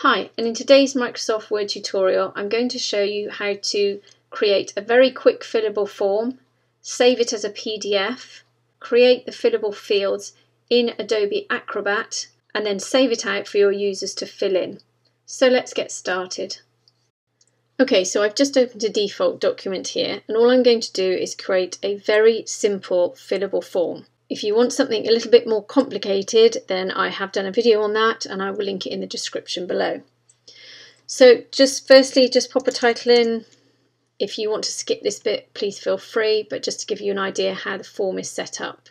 Hi, and in today's Microsoft Word tutorial I'm going to show you how to create a very quick fillable form, save it as a PDF, create the fillable fields in Adobe Acrobat, and then save it out for your users to fill in. So let's get started. Okay, so I've just opened a default document here, and all I'm going to do is create a very simple fillable form. If you want something a little bit more complicated, then I have done a video on that and I will link it in the description below. So firstly, just pop a title in. If you want to skip this bit, please feel free, but just to give you an idea how the form is set up.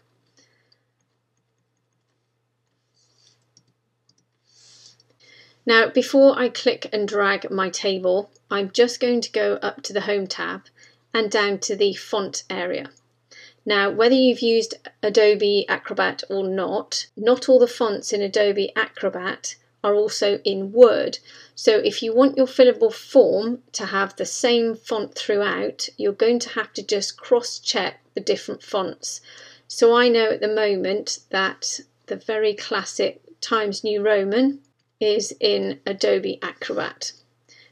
Now, before I click and drag my table, I'm just going to go up to the Home tab and down to the font area. Now, whether you've used Adobe Acrobat or not all the fonts in Adobe Acrobat are also in Word. So if you want your fillable form to have the same font throughout, you're going to have to just cross-check the different fonts. So I know at the moment that the very classic Times New Roman is in Adobe Acrobat.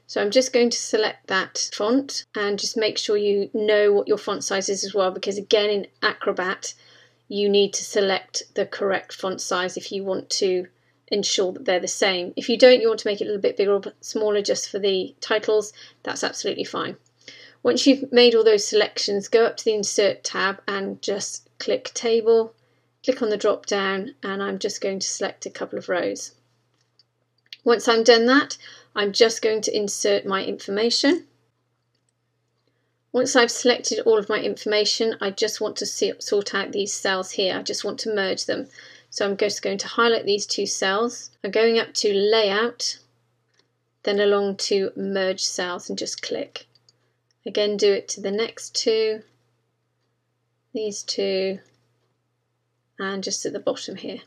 So I'm just going to select that font and just make sure you know what your font size is as well, because again in Acrobat you need to select the correct font size if you want to ensure that they're the same. If you don't, you want to make it a little bit bigger or smaller just for the titles, that's absolutely fine. Once you've made all those selections, go up to the Insert tab and just click Table, click on the drop down, and I'm just going to select a couple of rows. Once I'm done that, I'm just going to insert my information. Once I've selected all of my information, I just want to sort out these cells here. I just want to merge them. So I'm just going to highlight these two cells. I'm going up to Layout, then along to Merge Cells and just click. Again, do it to the next two, these two, and just at the bottom here.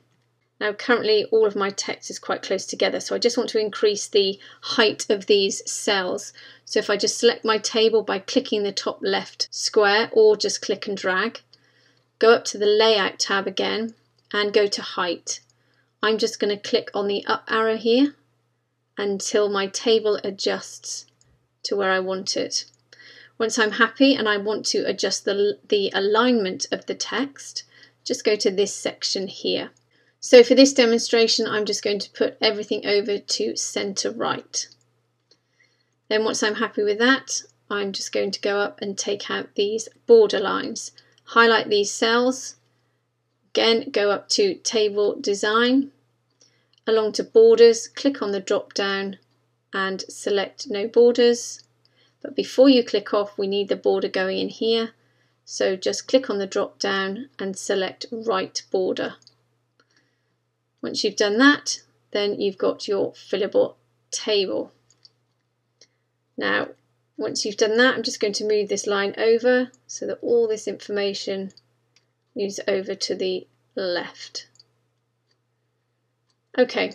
Now currently all of my text is quite close together, so I just want to increase the height of these cells. So if I just select my table by clicking the top left square or just click and drag, go up to the Layout tab again and go to Height. I'm just going to click on the up arrow here until my table adjusts to where I want it. Once I'm happy and I want to adjust the alignment of the text, just go to this section here. So for this demonstration, I'm just going to put everything over to center right. Then once I'm happy with that, I'm just going to go up and take out these border lines. Highlight these cells. Again, go up to Table Design. Along to Borders, click on the drop down and select No Borders. But before you click off, we need the border going in here. So just click on the drop down and select Right Border. Once you've done that, then you've got your fillable table. Now, once you've done that, I'm just going to move this line over so that all this information moves over to the left. Okay.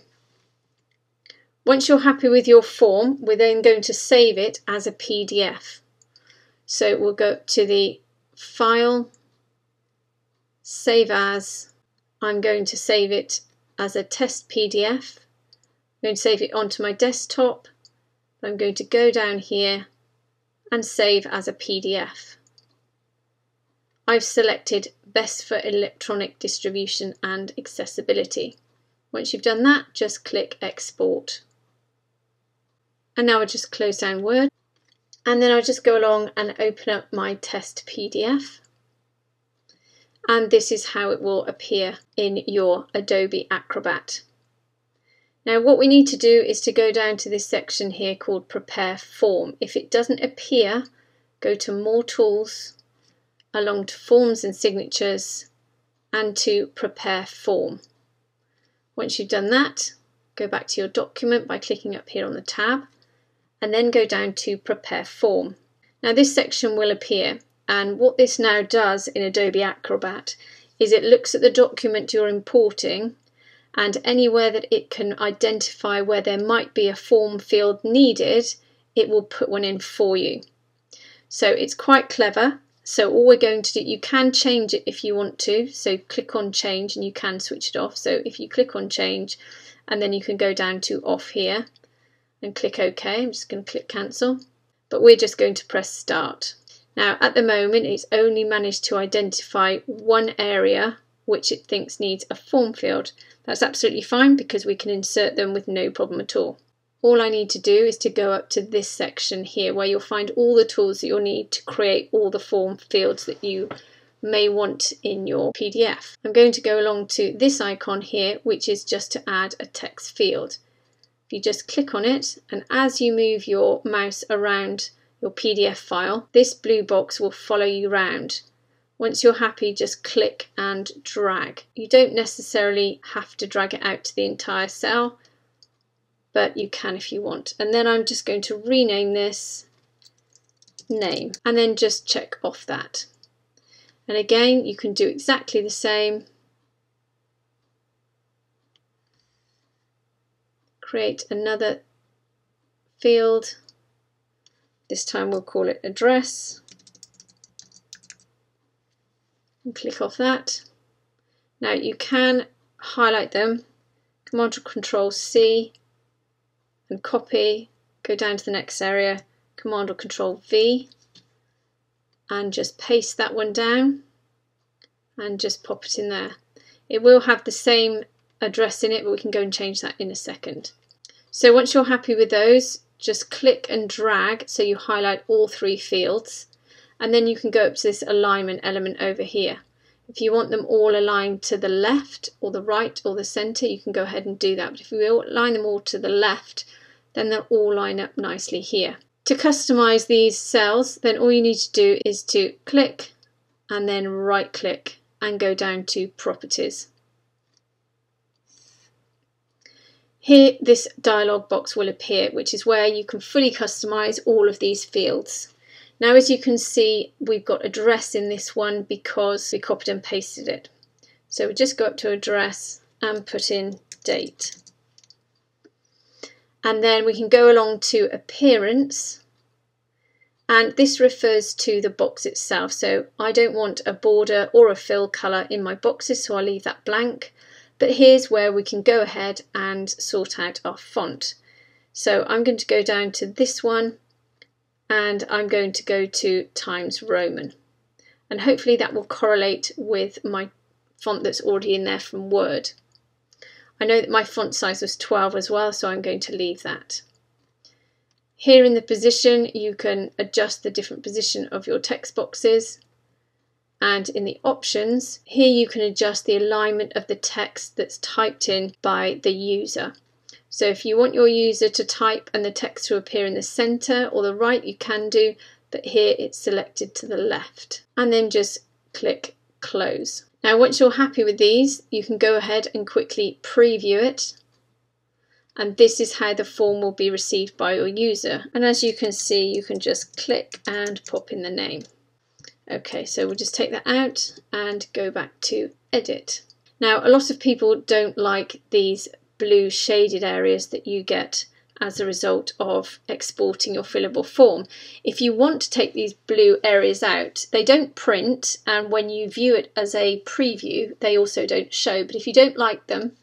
Once you're happy with your form, we're then going to save it as a PDF. So we'll go to the File, Save As. I'm going to save it as a test PDF. I'm going to save it onto my desktop. I'm going to go down here and save as a PDF. I've selected Best for Electronic Distribution and Accessibility. Once you've done that, just click Export. And now I'll just close down Word. And then I'll just go along and open up my test PDF. And this is how it will appear in your Adobe Acrobat. Now what we need to do is to go down to this section here called Prepare Form. If it doesn't appear, go to More Tools, along to Forms and Signatures, and to Prepare Form. Once you've done that, go back to your document by clicking up here on the tab, and then go down to Prepare Form. Now this section will appear. And what this now does in Adobe Acrobat is it looks at the document you're importing, and anywhere that it can identify where there might be a form field needed, it will put one in for you. So it's quite clever. So all we're going to do, you can change it if you want to. So click on Change and you can switch it off. So if you click on Change and then you can go down to Off here, and click OK. I'm just going to click cancel, but we're just going to press start. Now at the moment it's only managed to identify one area which it thinks needs a form field. That's absolutely fine because we can insert them with no problem at all. All I need to do is to go up to this section here where you'll find all the tools that you'll need to create all the form fields that you may want in your PDF. I'm going to go along to this icon here, which is just to add a text field. If you just click on it, and as you move your mouse around your PDF file, this blue box will follow you around. Once you're happy, just click and drag. You don't necessarily have to drag it out to the entire cell, but you can if you want. And then I'm just going to rename this name and then just check off that. And again, you can do exactly the same. Create another field. This time we'll call it address. And click off that. Now you can highlight them. Command or Control C and copy. Go down to the next area. Command or Control V. And just paste that one down and just pop it in there. It will have the same address in it, but we can go and change that in a second. So once you're happy with those, just click and drag so you highlight all three fields, and then you can go up to this alignment element over here. If you want them all aligned to the left or the right or the center, you can go ahead and do that. But if you align them all to the left, then they'll all line up nicely here. To customize these cells, then all you need to do is to click and then right click and go down to Properties. Here this dialog box will appear, which is where you can fully customize all of these fields. Now as you can see, we've got address in this one because we copied and pasted it. So we just go up to address and put in date. And then we can go along to appearance, and this refers to the box itself. So I don't want a border or a fill colour in my boxes, so I'll leave that blank. But here's where we can go ahead and sort out our font. So I'm going to go down to this one and I'm going to go to Times Roman. And hopefully that will correlate with my font that's already in there from Word. I know that my font size was 12 as well, so I'm going to leave that. Here in the position, you can adjust the different position of your text boxes. And in the options, here you can adjust the alignment of the text that's typed in by the user. So if you want your user to type and the text to appear in the center or the right, you can do, but here it's selected to the left. And then just click close. Now once you're happy with these, you can go ahead and quickly preview it. And this is how the form will be received by your user. And as you can see, you can just click and pop in the name. Okay, so we'll just take that out and go back to edit. Now a lot of people don't like these blue shaded areas that you get as a result of exporting your fillable form. If you want to take these blue areas out, they don't print, and when you view it as a preview, they also don't show. But if you don't like them,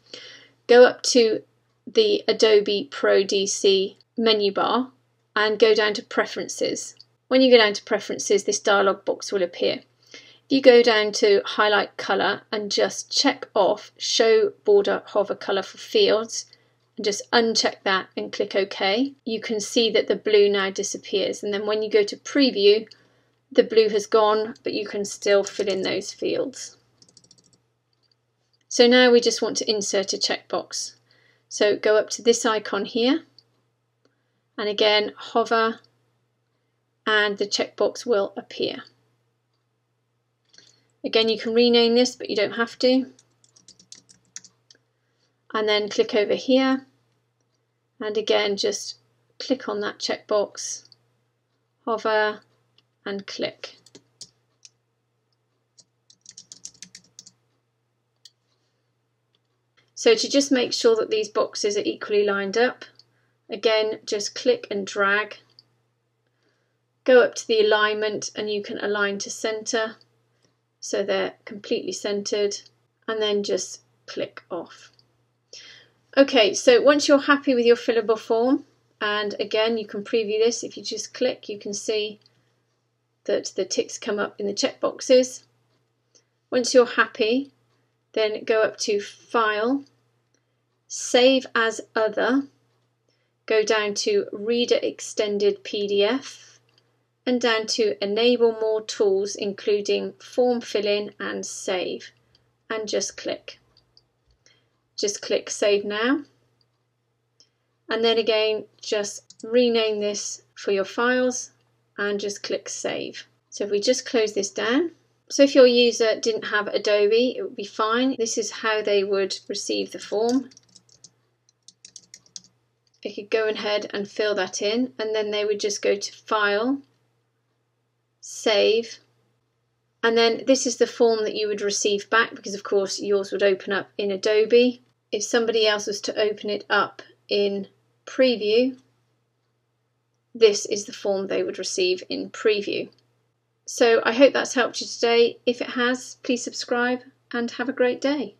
go up to the Adobe Pro DC menu bar and go down to Preferences. When you go down to Preferences, this dialog box will appear. If you go down to Highlight Colour and just check off Show Border Hover Colour for Fields, and just uncheck that and click OK, you can see that the blue now disappears. And then when you go to Preview, the blue has gone, but you can still fill in those fields. So now we just want to insert a checkbox. So go up to this icon here, and again hover, and the checkbox will appear. Again, you can rename this, but you don't have to. And then click over here, and again just click on that checkbox, hover and click. So to just make sure that these boxes are equally lined up, again just click and drag, go up to the alignment and you can align to center so they're completely centered, and then just click off. Okay, so once you're happy with your fillable form And again, you can preview this. If you just click, you can see that the ticks come up in the checkboxes. Once you're happy, then go up to File, Save as Other, go down to Reader Extended PDF, and down to Enable More Tools, including Form Fill-in and Save, and just click. Just click Save Now. And then again, just rename this for your files and just click Save. So if we just close this down. So if your user didn't have Adobe, it would be fine. This is how they would receive the form. They could go ahead and fill that in, and then they would just go to File, Save, and then this is the form that you would receive back, because of course yours would open up in Adobe. If somebody else was to open it up in Preview, this is the form they would receive in Preview. So I hope that's helped you today. If it has, please subscribe and have a great day.